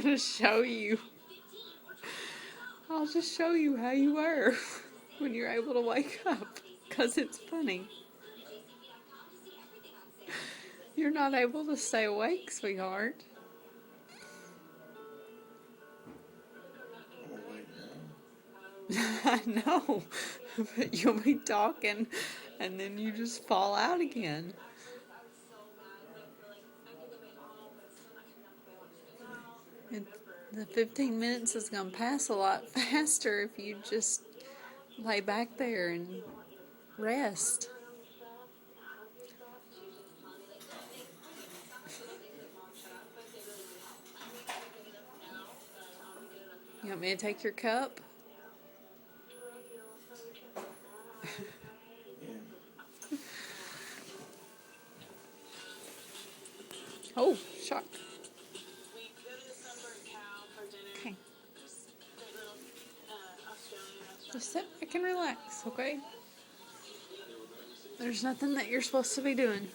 want to show you. I'll just show you how you were when you're able to wake up, because it's funny. You're not able to stay awake, sweetheart. I'm awake now. I know, but you'll be talking and then you just fall out again. And the 15 minutes is going to pass a lot faster if you just lay back there and rest. You want me to take your cup? Yeah. Oh, shock. Okay. Just sit back and relax, okay? There's nothing that you're supposed to be doing.